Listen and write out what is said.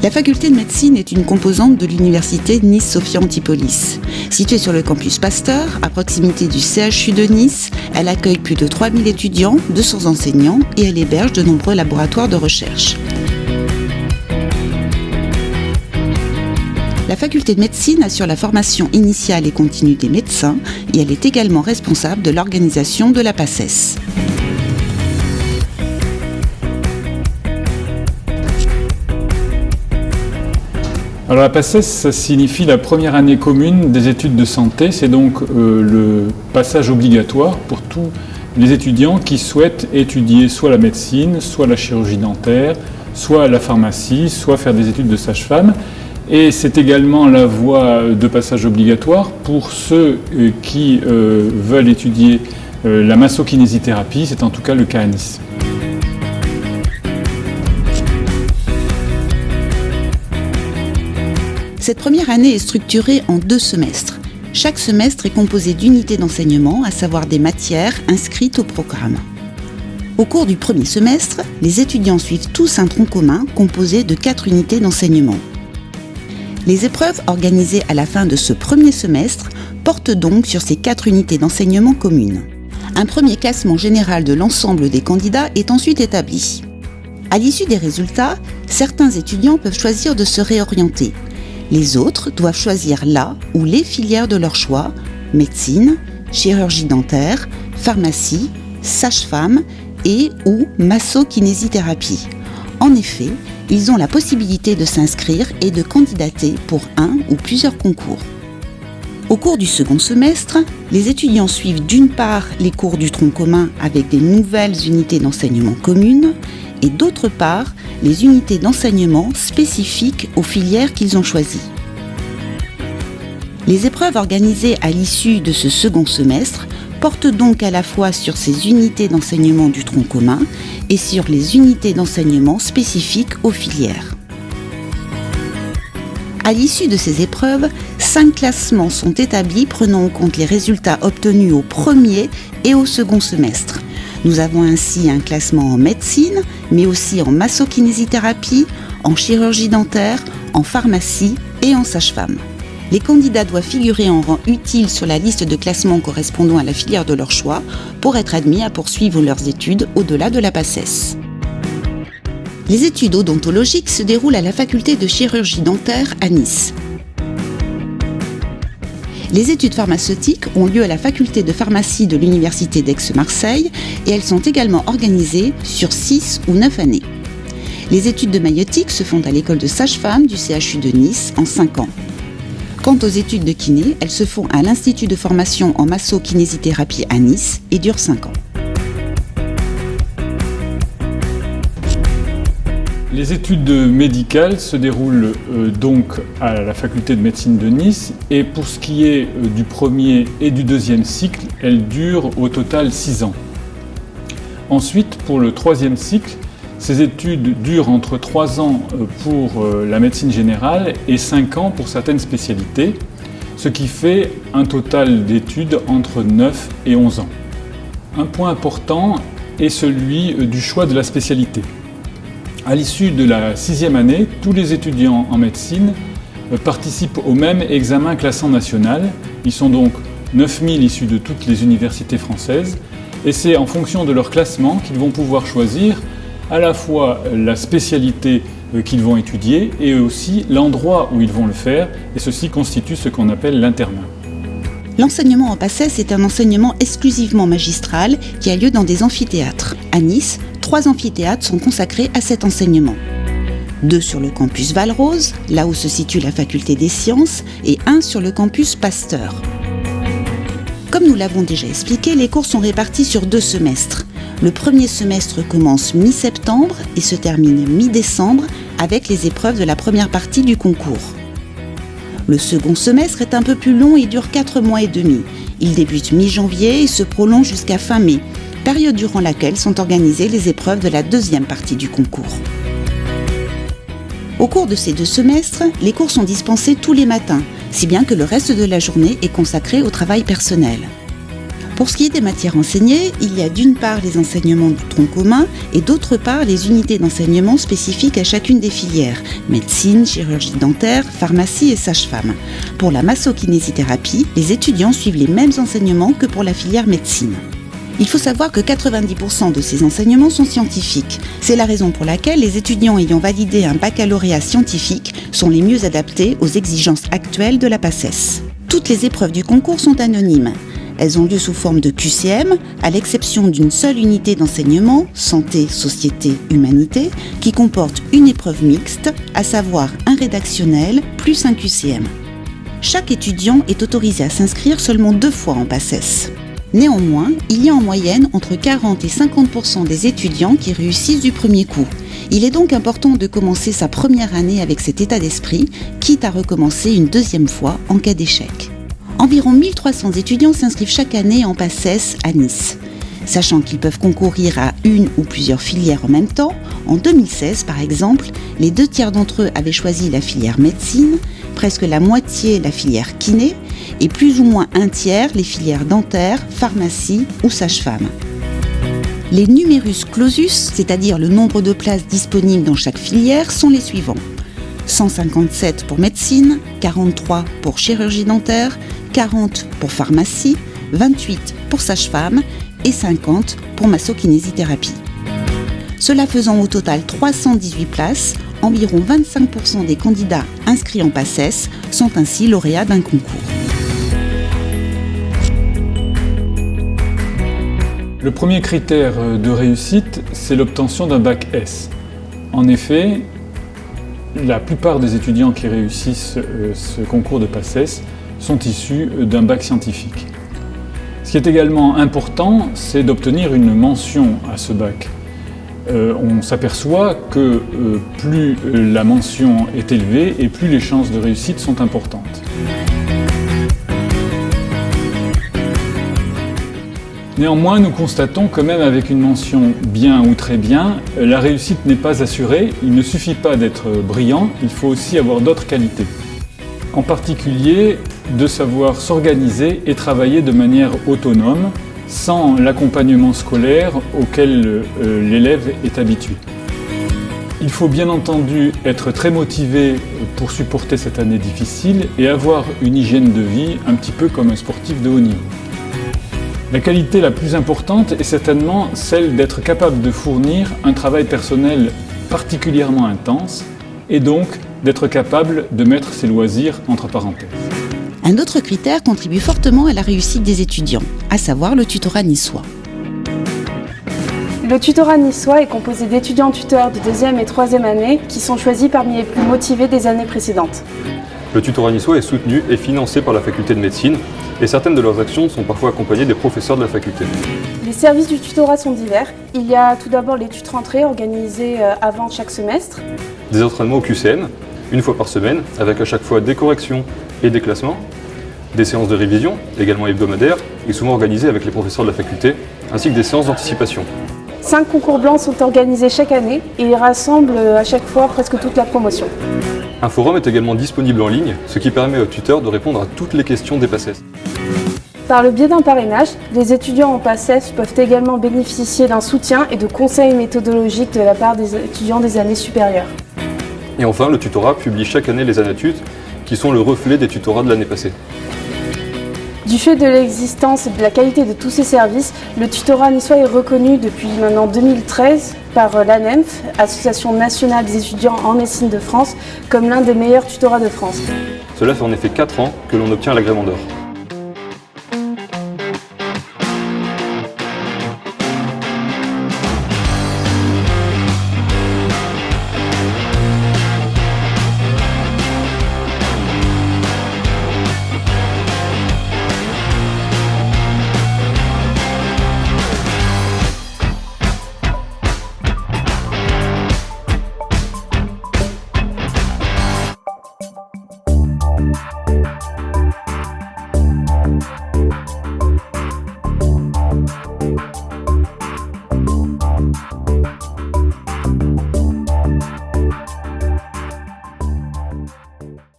La faculté de médecine est une composante de l'université Nice-Sophia Antipolis. Située sur le campus Pasteur, à proximité du CHU de Nice, elle accueille plus de 3000 étudiants, 200 enseignants et elle héberge de nombreux laboratoires de recherche. La faculté de médecine assure la formation initiale et continue des médecins et elle est également responsable de l'organisation de la PACES. Alors la PACES, ça signifie la première année commune des études de santé. C'est donc le passage obligatoire pour tous les étudiants qui souhaitent étudier soit la médecine, soit la chirurgie dentaire, soit la pharmacie, soit faire des études de sage-femme. Et c'est également la voie de passage obligatoire pour ceux qui veulent étudier la massokinésithérapie. C'est en tout cas le cas à Nice. Cette première année est structurée en 2 semestres. Chaque semestre est composé d'unités d'enseignement, à savoir des matières inscrites au programme. Au cours du premier semestre, les étudiants suivent tous un tronc commun composé de 4 unités d'enseignement. Les épreuves organisées à la fin de ce premier semestre portent donc sur ces 4 unités d'enseignement communes. Un premier classement général de l'ensemble des candidats est ensuite établi. À l'issue des résultats, certains étudiants peuvent choisir de se réorienter. Les autres doivent choisir la ou les filières de leur choix, médecine, chirurgie dentaire, pharmacie, sage-femme et ou massokinésithérapie. En effet, ils ont la possibilité de s'inscrire et de candidater pour un ou plusieurs concours. Au cours du second semestre, les étudiants suivent d'une part les cours du tronc commun avec des nouvelles unités d'enseignement communes et d'autre part les unités d'enseignement spécifiques aux filières qu'ils ont choisies. Les épreuves organisées à l'issue de ce second semestre portent donc à la fois sur ces unités d'enseignement du tronc commun et sur les unités d'enseignement spécifiques aux filières. À l'issue de ces épreuves, 5 classements sont établis prenant en compte les résultats obtenus au premier et au second semestre. Nous avons ainsi un classement en médecine, mais aussi en massokinésithérapie, en chirurgie dentaire, en pharmacie et en sage-femme. Les candidats doivent figurer en rang utile sur la liste de classement correspondant à la filière de leur choix pour être admis à poursuivre leurs études au-delà de la PACES. Les études odontologiques se déroulent à la faculté de chirurgie dentaire à Nice. Les études pharmaceutiques ont lieu à la faculté de pharmacie de l'université d'Aix-Marseille et elles sont également organisées sur 6 ou 9 années. Les études de maïeutique se font à l'école de sage-femme du CHU de Nice en 5 ans. Quant aux études de kiné, elles se font à l'Institut de formation en massokinésithérapie à Nice et durent 5 ans. Les études médicales se déroulent donc à la faculté de médecine de Nice et pour ce qui est du premier et du deuxième cycle, elles durent au total 6 ans. Ensuite, pour le troisième cycle, ces études durent entre 3 ans pour la médecine générale et 5 ans pour certaines spécialités, ce qui fait un total d'études entre 9 et 11 ans. Un point important est celui du choix de la spécialité. À l'issue de la 6e année, tous les étudiants en médecine participent au même examen classant national. Ils sont donc 9000 issus de toutes les universités françaises et c'est en fonction de leur classement qu'ils vont pouvoir choisir à la fois la spécialité qu'ils vont étudier et aussi l'endroit où ils vont le faire et ceci constitue ce qu'on appelle l'internat. L'enseignement en PACES est un enseignement exclusivement magistral qui a lieu dans des amphithéâtres. À Nice, 3 amphithéâtres sont consacrés à cet enseignement. 2 sur le campus Valrose, là où se situe la faculté des sciences, et 1 sur le campus Pasteur. Comme nous l'avons déjà expliqué, les cours sont répartis sur 2 semestres. Le premier semestre commence mi-septembre et se termine mi-décembre avec les épreuves de la première partie du concours. Le second semestre est un peu plus long et dure 4 mois et demi. Il débute mi-janvier et se prolonge jusqu'à fin mai, période durant laquelle sont organisées les épreuves de la deuxième partie du concours. Au cours de ces 2 semestres, les cours sont dispensés tous les matins, si bien que le reste de la journée est consacré au travail personnel. Pour ce qui est des matières enseignées, il y a d'une part les enseignements du tronc commun et d'autre part les unités d'enseignement spécifiques à chacune des filières, médecine, chirurgie dentaire, pharmacie et sage-femme. Pour la massokinésithérapie, les étudiants suivent les mêmes enseignements que pour la filière médecine. Il faut savoir que 90% de ces enseignements sont scientifiques. C'est la raison pour laquelle les étudiants ayant validé un baccalauréat scientifique sont les mieux adaptés aux exigences actuelles de la PACES. Toutes les épreuves du concours sont anonymes. Elles ont lieu sous forme de QCM, à l'exception d'une seule unité d'enseignement, santé, société, humanité, qui comporte une épreuve mixte, à savoir un rédactionnel plus un QCM. Chaque étudiant est autorisé à s'inscrire seulement 2 fois en PACES. Néanmoins, il y a en moyenne entre 40 et 50% des étudiants qui réussissent du premier coup. Il est donc important de commencer sa première année avec cet état d'esprit, quitte à recommencer une 2e fois en cas d'échec. Environ 1300 étudiants s'inscrivent chaque année en PACES à Nice. Sachant qu'ils peuvent concourir à une ou plusieurs filières en même temps, en 2016 par exemple, les 2/3 d'entre eux avaient choisi la filière médecine, presque la moitié la filière kiné et plus ou moins 1/3 les filières dentaire, pharmacie ou sage-femme. Les numerus clausus, c'est-à-dire le nombre de places disponibles dans chaque filière, sont les suivants. 157 pour médecine, 43 pour chirurgie dentaire, 40 pour pharmacie, 28 pour sage-femme et 50 pour massokinésithérapie. Cela faisant au total 318 places, environ 25% des candidats inscrits en PACES sont ainsi lauréats d'un concours. Le premier critère de réussite, c'est l'obtention d'un bac S. En effet, la plupart des étudiants qui réussissent ce concours de PACES sont issus d'un bac scientifique. Ce qui est également important, c'est d'obtenir une mention à ce bac. On s'aperçoit que plus la mention est élevée et plus les chances de réussite sont importantes. Néanmoins, nous constatons que même avec une mention bien ou très bien, la réussite n'est pas assurée. Il ne suffit pas d'être brillant, il faut aussi avoir d'autres qualités. En particulier, de savoir s'organiser et travailler de manière autonome, sans l'accompagnement scolaire auquel l'élève est habitué. Il faut bien entendu être très motivé pour supporter cette année difficile et avoir une hygiène de vie un petit peu comme un sportif de haut niveau. La qualité la plus importante est certainement celle d'être capable de fournir un travail personnel particulièrement intense et donc d'être capable de mettre ses loisirs entre parenthèses. Un autre critère contribue fortement à la réussite des étudiants, à savoir le tutorat niçois. Le tutorat niçois est composé d'étudiants tuteurs de 2e et 3e année qui sont choisis parmi les plus motivés des années précédentes. Le tutorat niçois est soutenu et financé par la faculté de médecine et certaines de leurs actions sont parfois accompagnées des professeurs de la faculté. Les services du tutorat sont divers. Il y a tout d'abord les tuts-rentrées organisées avant chaque semestre. Des entraînements au QCM, une fois par semaine, avec à chaque fois des corrections et des classements. Des séances de révision, également hebdomadaires, et souvent organisées avec les professeurs de la faculté, ainsi que des séances d'anticipation. 5 concours blancs sont organisés chaque année et ils rassemblent à chaque fois presque toute la promotion. Un forum est également disponible en ligne, ce qui permet aux tuteurs de répondre à toutes les questions des PACES. Par le biais d'un parrainage, les étudiants en PACES peuvent également bénéficier d'un soutien et de conseils méthodologiques de la part des étudiants des années supérieures. Et enfin, le tutorat publie chaque année les anatutes, qui sont le reflet des tutorats de l'année passée. Du fait de l'existence et de la qualité de tous ces services, le tutorat niçois est reconnu depuis maintenant 2013 par l'ANEMF, Association nationale des étudiants en médecine de France, comme l'un des meilleurs tutorats de France. Cela fait en effet 4 ans que l'on obtient l'agrément d'or.